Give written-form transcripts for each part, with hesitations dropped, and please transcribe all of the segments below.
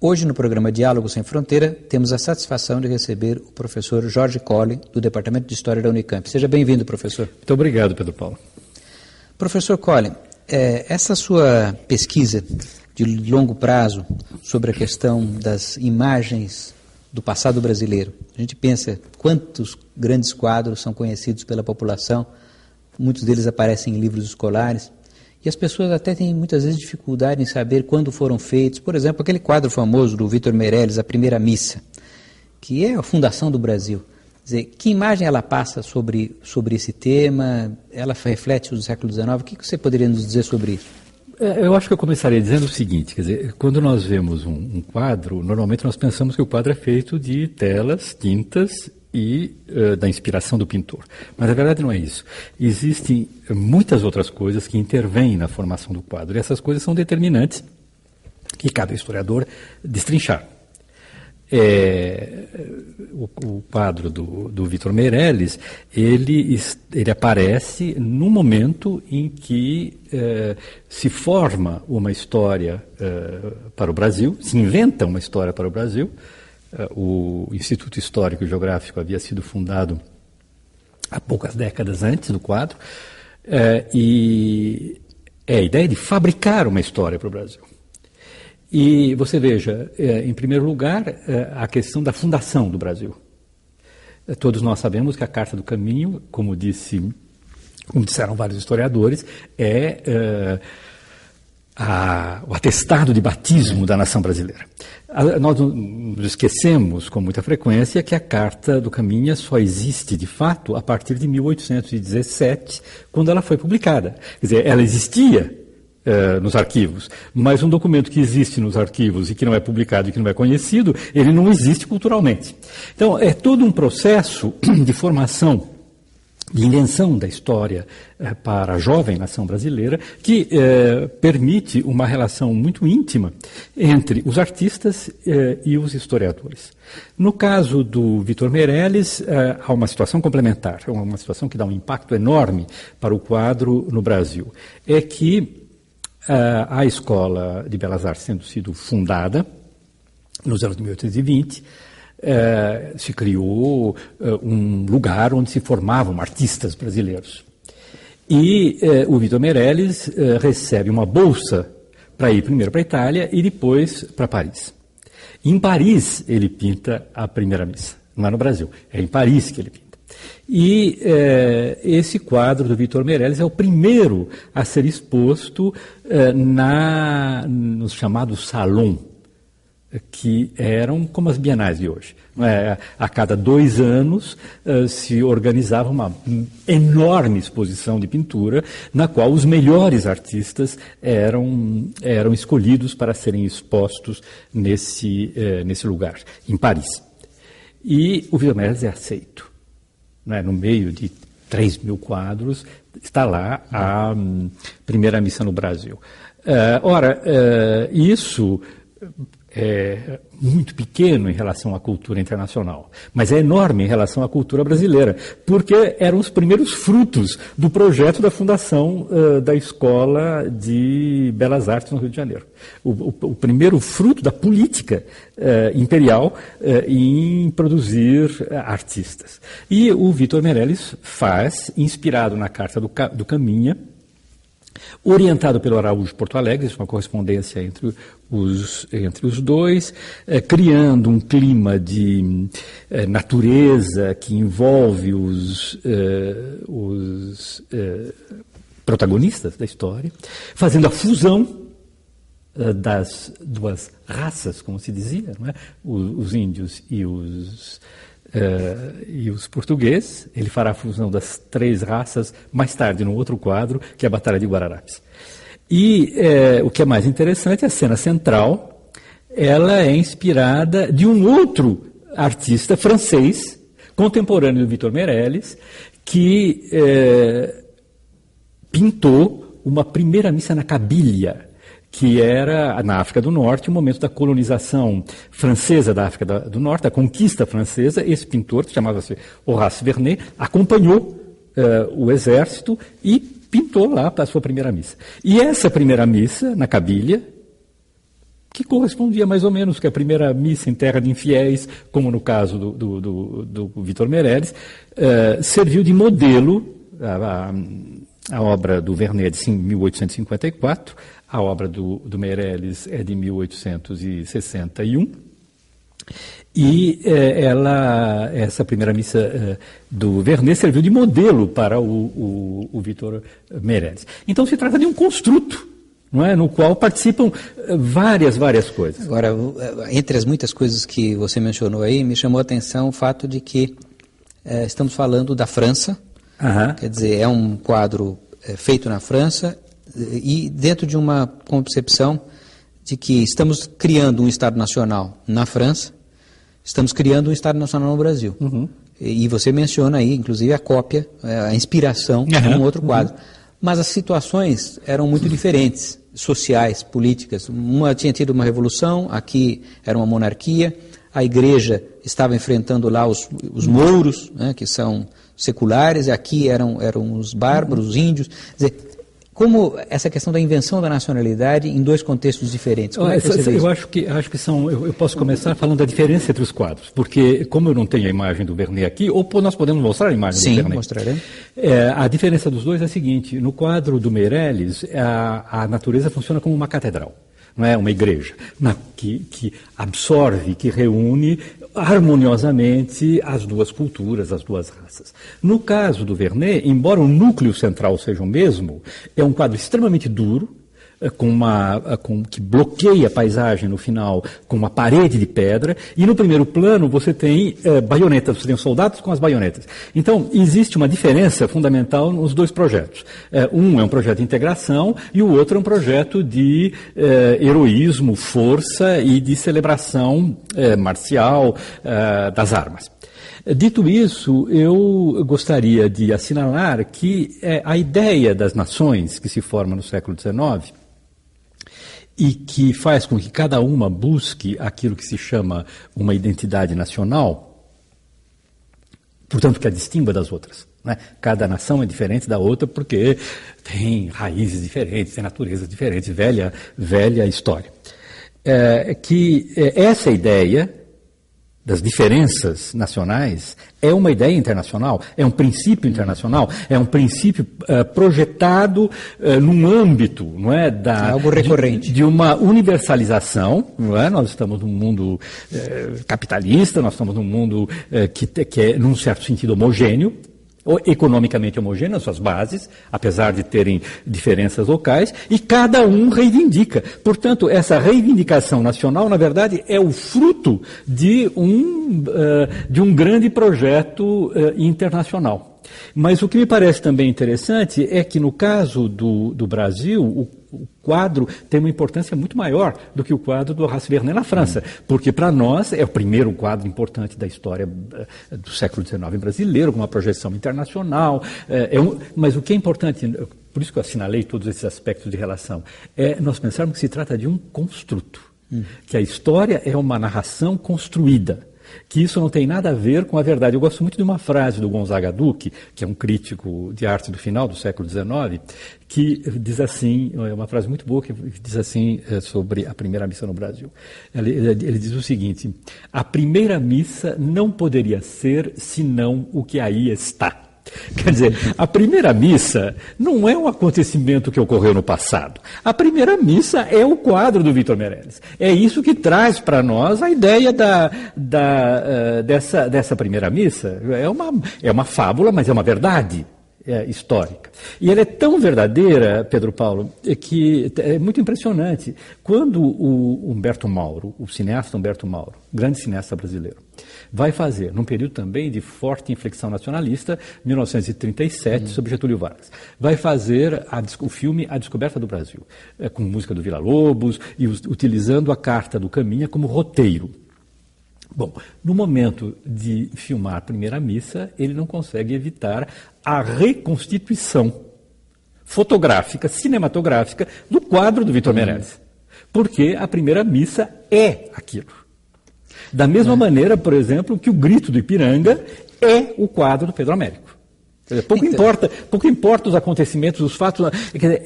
Hoje, no programa Diálogo Sem Fronteira, temos a satisfação de receber o professor Jorge Colli, do Departamento de História da Unicamp. Seja bem-vindo, professor. Muito obrigado, Pedro Paulo. Professor Colli, essa sua pesquisa de longo prazo sobre a questão das imagens do passado brasileiro, a gente pensa quantos grandes quadros são conhecidos pela população, muitos deles aparecem em livros escolares, e as pessoas até têm muitas vezes dificuldade em saber quando foram feitos. Por exemplo, aquele quadro famoso do Vítor Meirelles, A Primeira Missa, que é a fundação do Brasil. Quer dizer, que imagem ela passa sobre esse tema? Ela reflete o século XIX? O que você poderia nos dizer sobre isso? Eu acho que eu começaria dizendo o seguinte, quer dizer, quando nós vemos um quadro, normalmente nós pensamos que o quadro é feito de telas, tintas e da inspiração do pintor. Mas a verdade não é isso. Existem muitas outras coisas que intervêm na formação do quadro, e essas coisas são determinantes que cabe ao historiador destrinchar. O quadro do Vítor Meirelles, ele aparece no momento em que se forma uma história para o Brasil, se inventa uma história para o Brasil. O Instituto Histórico e Geográfico havia sido fundado há poucas décadas antes do quadro, e é a ideia de fabricar uma história para o Brasil. E você veja, em primeiro lugar, a questão da fundação do Brasil. Todos nós sabemos que a Carta do Caminho, como disseram vários historiadores, é o atestado de batismo da nação brasileira. Nós nos esquecemos com muita frequência que a Carta do Caminho só existe de fato a partir de 1817, quando ela foi publicada. Quer dizer, ela existia nos arquivos, mas um documento que existe nos arquivos e que não é publicado e que não é conhecido, ele não existe culturalmente. Então, é todo um processo de formação, de invenção da história para a jovem nação brasileira, que permite uma relação muito íntima entre os artistas e os historiadores. No caso do Vítor Meirelles, há uma situação complementar, uma situação que dá um impacto enorme para o quadro no Brasil. É que a Escola de Belas Artes, tendo sido fundada nos anos de 1820, se criou um lugar onde se formavam artistas brasileiros. E o Vítor Meirelles recebe uma bolsa para ir primeiro para a Itália e depois para Paris. Em Paris ele pinta a Primeira Missa, não é no Brasil, é em Paris que ele pinta. E esse quadro do Vítor Meirelles é o primeiro a ser exposto nos chamados salões, que eram como as bienais de hoje. A cada 2 anos se organizava uma enorme exposição de pintura, na qual os melhores artistas eram escolhidos para serem expostos nesse lugar, em Paris. E o Vítor Meirelles é aceito. No meio de 3.000 quadros, está lá a Primeira Missa no Brasil. Isso é muito pequeno em relação à cultura internacional, mas é enorme em relação à cultura brasileira, porque eram os primeiros frutos do projeto da fundação da Escola de Belas Artes no Rio de Janeiro. O primeiro fruto da política imperial em produzir artistas. E o Vítor Meirelles faz, inspirado na Carta do Caminha, orientado pelo Araújo Porto Alegre, uma correspondência entre os dois, criando um clima de natureza que envolve os protagonistas da história, fazendo a fusão das duas raças, como se dizia, não é? Os índios e os portugueses. Ele fará a fusão das 3 raças mais tarde, no outro quadro, que é a Batalha de Guararapes. E o que é mais interessante, a cena central, ela é inspirada de um outro artista francês, contemporâneo do Vítor Meirelles, que pintou uma primeira missa na Cabilha, que era, na África do Norte, o momento da colonização francesa da África do Norte, a conquista francesa. Esse pintor, que chamava-se Horace Vernet, acompanhou o exército e pintou lá a sua primeira missa. E essa primeira missa, na Cabilha, que correspondia mais ou menos com a primeira missa em terra de infiéis, como no caso do Vítor Meirelles, serviu de modelo. A obra do Vernet é de 1854, a obra do Meirelles é de 1861, e essa primeira missa do Vernet serviu de modelo para o Vítor Meirelles. Então se trata de um construto, não é? No qual participam várias coisas. Agora, entre as muitas coisas que você mencionou aí, me chamou a atenção o fato de que estamos falando da França. Quer dizer, é um quadro feito na França e dentro de uma concepção de que estamos criando um Estado Nacional na França, estamos criando um Estado Nacional no Brasil. E você menciona aí, inclusive, a cópia, a inspiração de um outro quadro. Mas as situações eram muito diferentes, sociais, políticas. Uma tinha tido uma revolução, aqui era uma monarquia, a igreja estava enfrentando lá os mouros, né, que são seculares, e aqui eram os bárbaros, os índios. Quer dizer, como essa questão da invenção da nacionalidade em dois contextos diferentes? Eu acho que são. Eu posso começar falando da diferença entre os quadros, porque como eu não tenho a imagem do Vernet aqui, ou nós podemos mostrar a imagem do Vernet. Sim, mostraremos. A diferença dos dois é a seguinte: no quadro do Meirelles, a natureza funciona como uma catedral. Não é uma igreja que absorve, que reúne harmoniosamente as duas culturas, as duas raças. No caso do Vernet, embora o núcleo central seja o mesmo, é um quadro extremamente duro, que bloqueia a paisagem no final com uma parede de pedra, e no primeiro plano você tem baionetas, você tem soldados com as baionetas. Então, existe uma diferença fundamental nos dois projetos. Um é um projeto de integração e o outro é um projeto de heroísmo, força e de celebração marcial das armas. Dito isso, eu gostaria de assinalar que a ideia das nações que se forma no século XIX e que faz com que cada uma busque aquilo que se chama uma identidade nacional, portanto que a distingua das outras. Né? Cada nação é diferente da outra porque tem raízes diferentes, tem naturezas diferentes, velha história. Essa ideia das diferenças nacionais é uma ideia internacional, é um princípio internacional, é um princípio projetado num âmbito, não é, algo recorrente, de uma universalização, não é? Nós estamos num mundo capitalista, nós estamos num mundo que é num certo sentido homogêneo, economicamente homogêneo nas suas bases, apesar de terem diferenças locais, e cada um reivindica. Portanto, essa reivindicação nacional, na verdade, é o fruto de um grande projeto internacional. Mas o que me parece também interessante é que, no caso do Brasil, o quadro tem uma importância muito maior do que o quadro do Horace Vernet na França, porque para nós é o primeiro quadro importante da história do século XIX brasileiro, com uma projeção internacional. Mas o que é importante, por isso que eu assinalei todos esses aspectos de relação, é nós pensarmos que se trata de um construto, que a história é uma narração construída, que isso não tem nada a ver com a verdade. Eu gosto muito de uma frase do Gonzaga Duque, que é um crítico de arte do final do século XIX, que diz assim, é uma frase muito boa, que diz assim sobre a primeira missa no Brasil. Ele diz o seguinte: a primeira missa não poderia ser senão o que aí está. Quer dizer, a primeira missa não é um acontecimento que ocorreu no passado. A primeira missa é o quadro do Vítor Meirelles. É isso que traz para nós a ideia dessa primeira missa. É uma fábula, mas é uma verdade histórica. E ela é tão verdadeira, Pedro Paulo, que é muito impressionante. Quando o Humberto Mauro, o cineasta Humberto Mauro, grande cineasta brasileiro, vai fazer, num período também de forte inflexão nacionalista, 1937, sobre Getúlio Vargas, vai fazer o filme A Descoberta do Brasil, com música do Villa-Lobos e utilizando a Carta do Caminha como roteiro. Bom, no momento de filmar a primeira missa, ele não consegue evitar a reconstituição fotográfica, cinematográfica, do quadro do Vítor Meirelles. Porque a primeira missa é aquilo. Da mesma maneira, por exemplo, que o Grito do Ipiranga é o quadro do Pedro Américo. Pouco importa os acontecimentos, os fatos,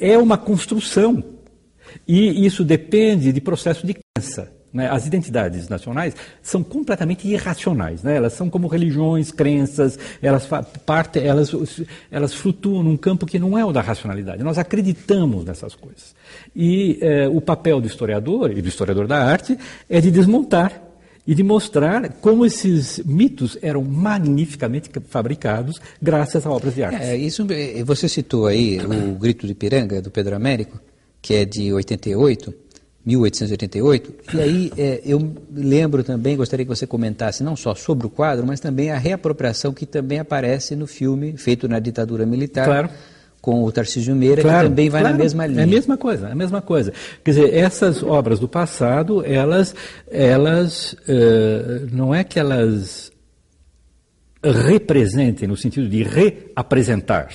é uma construção. E isso depende de processo de crença. Né? As identidades nacionais são completamente irracionais, né? Elas são como religiões, crenças, elas flutuam num campo que não é o da racionalidade. Nós acreditamos nessas coisas. E o papel do historiador e do historiador da arte é de desmontar e de mostrar como esses mitos eram magnificamente fabricados graças a obras de arte. Você citou aí o Grito de Ipiranga, do Pedro Américo, que é de 1888, e aí eu lembro também, gostaria que você comentasse não só sobre o quadro, mas também a reapropriação que também aparece no filme feito na ditadura militar, claro, com o Tarcísio Meira, que também vai na mesma linha. É a mesma coisa. Quer dizer, essas obras do passado, elas não é que elas representem no sentido de reapresentar,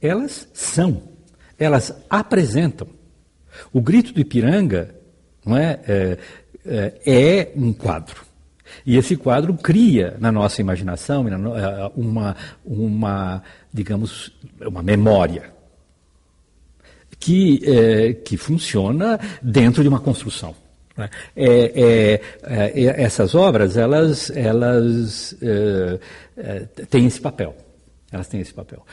elas apresentam. O Grito do Ipiranga não é um quadro. E esse quadro cria na nossa imaginação digamos, uma memória que funciona dentro de uma construção. Né? Essas obras, elas têm esse papel. Elas têm esse papel.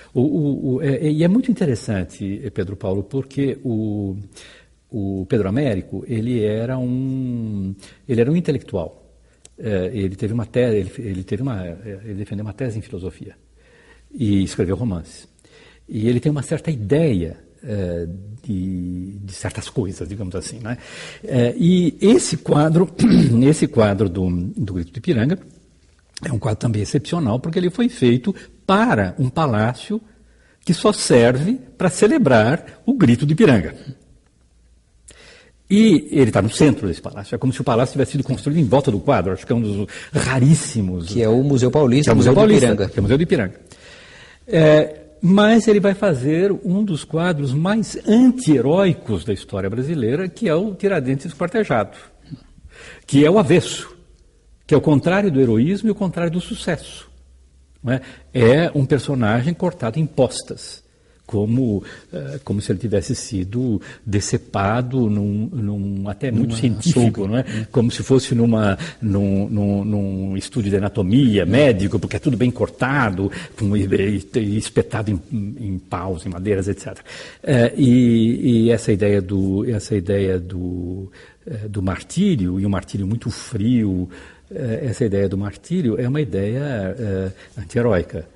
E é muito interessante, Pedro Paulo, porque o Pedro Américo, ele era um intelectual. Ele teve uma tese, ele defendeu uma tese em filosofia e escreveu romances. E ele tem uma certa ideia de certas coisas, digamos assim, né? E esse quadro do Grito de Ipiranga é um quadro também excepcional, porque ele foi feito para um palácio que só serve para celebrar o Grito de Ipiranga. E ele está no centro desse palácio. É como se o palácio tivesse sido construído em volta do quadro. Acho que é um dos raríssimos. Que é o Museu Paulista, que é o Museu Paulista, que é o Museu do Ipiranga. Mas ele vai fazer um dos quadros mais anti-heróicos da história brasileira, que é o Tiradentes Esquartejado, que é o avesso, que é o contrário do heroísmo e o contrário do sucesso. Não é? É um personagem cortado em postas, como se ele tivesse sido decepado até muito científico, não é? Como se fosse num estúdio de anatomia, médico, porque é tudo bem cortado, e espetado em paus, em madeiras, etc. E essa ideia do martírio, e um martírio muito frio, essa ideia do martírio é uma ideia anti-heróica,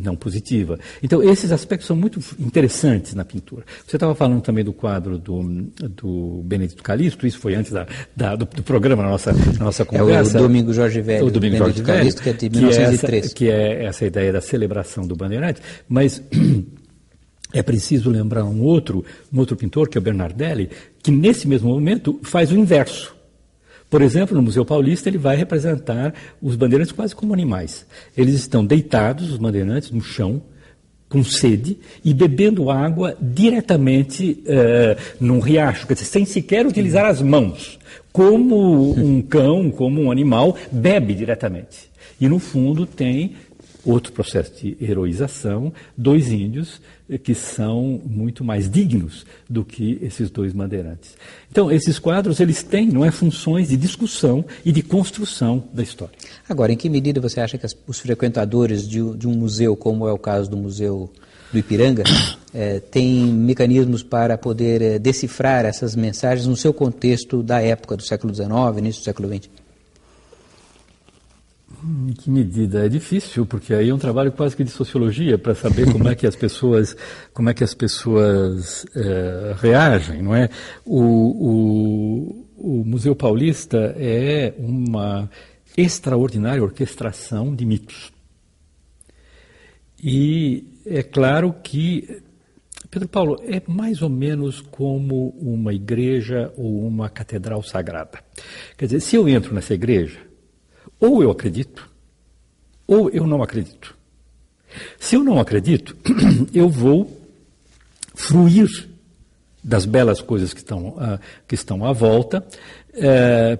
não positiva. Então, esses aspectos são muito interessantes na pintura. Você estava falando também do quadro do Benedito Calixto, isso foi antes do programa, na nossa conversa. É o Domingo Jorge Velho, o Domingo Jorge Calixto, que é de 1903. Que é essa ideia da celebração do Bandeirante, mas é preciso lembrar um outro pintor, que é o Bernardelli, que nesse mesmo momento faz o inverso. Por exemplo, no Museu Paulista, ele vai representar os bandeirantes quase como animais. Eles estão deitados, os bandeirantes, no chão, com sede, e bebendo água diretamente num riacho, quer dizer, sem sequer utilizar as mãos, como um cão, como um animal, bebe diretamente. E, no fundo, tem outro processo de heroização, dois índios que são muito mais dignos do que esses dois bandeirantes. Então, esses quadros, eles têm, não é, funções de discussão e de construção da história. Agora, em que medida você acha que os frequentadores de um museu, como é o caso do Museu do Ipiranga, têm mecanismos para poder decifrar essas mensagens no seu contexto da época do século XIX, início do século XX? Em que medida? É difícil, porque aí é um trabalho quase que de sociologia para saber como é que as pessoas reagem, não é? O Museu Paulista é uma extraordinária orquestração de mitos. E é claro que, Pedro Paulo, é mais ou menos como uma igreja ou uma catedral sagrada. Quer dizer, se eu entro nessa igreja, ou eu acredito, ou eu não acredito. Se eu não acredito, eu vou fruir das belas coisas que estão à volta,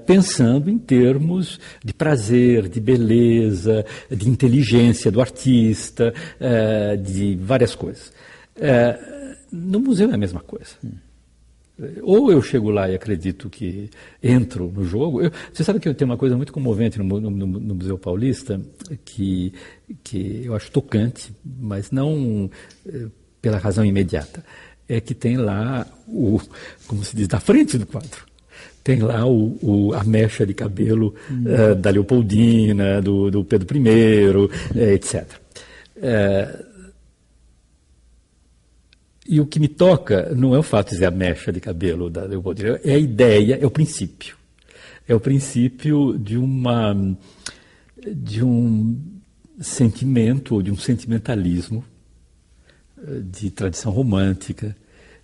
pensando em termos de prazer, de beleza, de inteligência do artista, de várias coisas. No museu é a mesma coisa. Ou eu chego lá e acredito que entro no jogo. Você sabe que eu tenho uma coisa muito comovente no Museu Paulista, que eu acho tocante, mas não pela razão imediata. É que tem lá, como se diz, na frente do quadro, tem lá a mecha de cabelo da Leopoldina, do Pedro I, etc. E o que me toca não é o fato de ser a mecha de cabelo da Leopoldina, é a ideia, é o princípio. É o princípio de um sentimento, ou de um sentimentalismo de tradição romântica,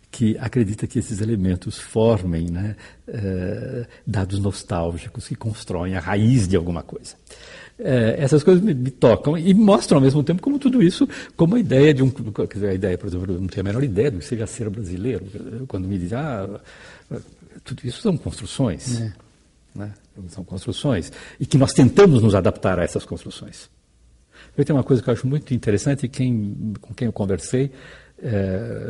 que acredita que esses elementos formem, né, dados nostálgicos que constroem a raiz de alguma coisa. Essas coisas me tocam e mostram ao mesmo tempo como tudo isso, como a ideia de quer dizer, a ideia, por exemplo, eu não tenho a menor ideia do que seja ser brasileiro. Quando me dizem, tudo isso são construções, né? São construções, e que nós tentamos nos adaptar a essas construções. Eu tenho uma coisa que eu acho muito interessante, com quem eu conversei,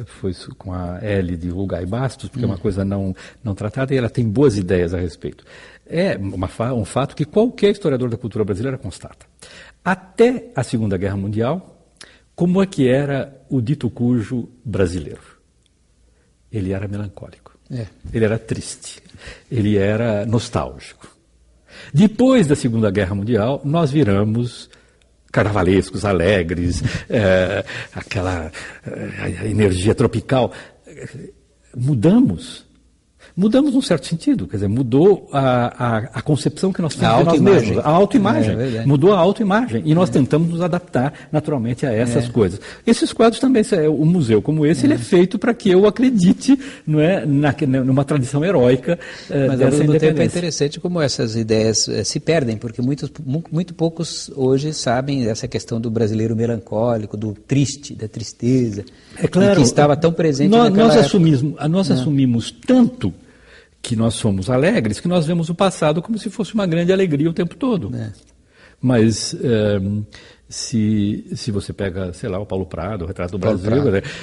foi com a Ellie de Rugai Bastos, porque é uma coisa não tratada, e ela tem boas ideias a respeito. É um fato que qualquer historiador da cultura brasileira constata. Até a Segunda Guerra Mundial, como é que era o dito cujo brasileiro? Ele era melancólico, ele era triste, ele era nostálgico. Depois da Segunda Guerra Mundial, nós viramos carnavalescos, alegres, aquela energia tropical. Mudamos num certo sentido, quer dizer, mudou a concepção que nós temos de nós mesmos, a autoimagem, mudou a autoimagem, e nós tentamos nos adaptar naturalmente a essas coisas. Esses quadros também, o museu como esse, ele é feito para que eu acredite, não é, numa tradição heróica mas ao mesmo tempo é interessante como essas ideias se perdem, porque muito poucos hoje sabem dessa questão do brasileiro melancólico, do triste, da tristeza, claro, que estava tão presente naquela época. Nós assumimos tanto que nós somos alegres, que nós vemos o passado como se fosse uma grande alegria o tempo todo. Mas se você pega, sei lá, o Paulo Prado, o Retrato do Brasil,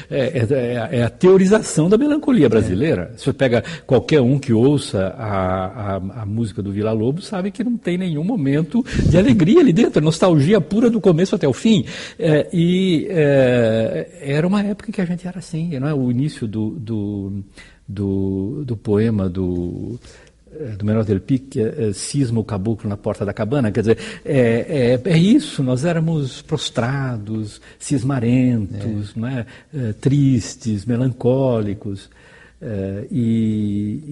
é a teorização da melancolia brasileira. Se você pega qualquer um que ouça a música do Villa-Lobos, sabe que não tem nenhum momento de alegria ali dentro, é nostalgia pura do começo até o fim. Era uma época em que a gente era assim, não é? O início do poema do Menor del Pique, cisma o caboclo na porta da cabana, quer dizer, é isso, nós éramos prostrados, cismarentos, não é? Tristes, melancólicos, e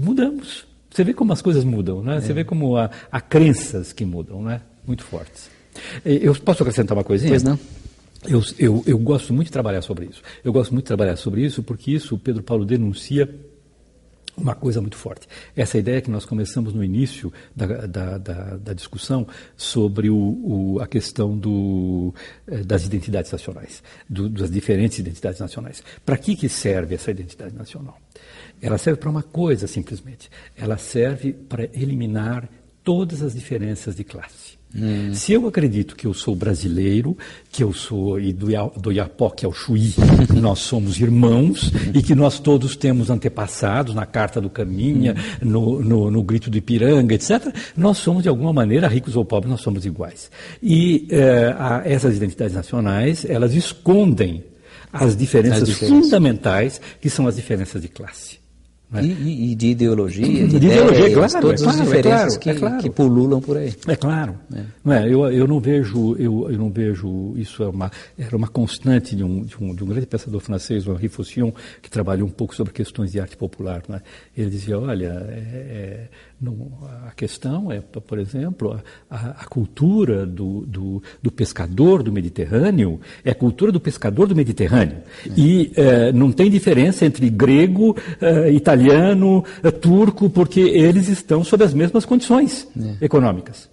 mudamos. Você vê como as coisas mudam, né? Você vê como há crenças que mudam, né? Muito fortes. Eu posso acrescentar uma coisinha? Pois não. Eu gosto muito de trabalhar sobre isso. Eu gosto muito de trabalhar sobre isso porque isso o Pedro Paulo denuncia uma coisa muito forte. Essa ideia que nós começamos no início da discussão sobre a questão das identidades nacionais, das diferentes identidades nacionais. Para que serve essa identidade nacional? Ela serve para uma coisa, simplesmente. Ela serve para eliminar todas as diferenças de classe. Se eu acredito que eu sou brasileiro, que eu sou do Iapoque ao Chuí, nós somos irmãos e que nós todos temos antepassados na Carta do Caminha, no Grito do Ipiranga, etc., nós somos, de alguma maneira, ricos ou pobres, nós somos iguais. E essas identidades nacionais, elas escondem as diferenças fundamentais, que são as diferenças de classe. E de ideologia, de ideologia, claro, todas as diferenças que pululam por aí. É claro. Não é, eu não vejo isso era uma constante de um grande pensador francês, o Henri Faucon, que trabalhou um pouco sobre questões de arte popular. Não é? Ele dizia, olha, a questão é, por exemplo, a cultura do pescador do Mediterrâneo é a cultura do pescador do Mediterrâneo. E não tem diferença entre grego, italiano, turco, porque eles estão sob as mesmas condições econômicas.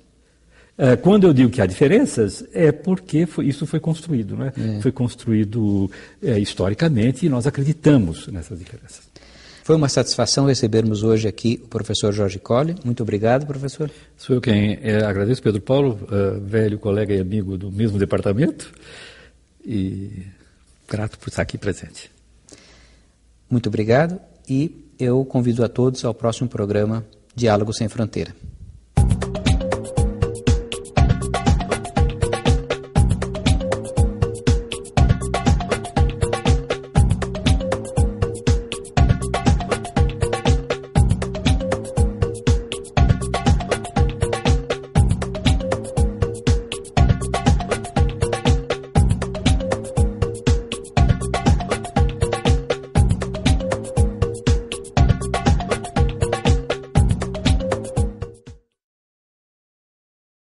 Quando eu digo que há diferenças, é porque isso foi construído, né? Foi construído historicamente e nós acreditamos nessas diferenças. Foi uma satisfação recebermos hoje aqui o professor Jorge Colli. Muito obrigado, professor. Sou eu quem agradeço, Pedro Paulo, velho colega e amigo do mesmo departamento, e grato por estar aqui presente. Muito obrigado e eu convido a todos ao próximo programa Diálogo Sem Fronteira.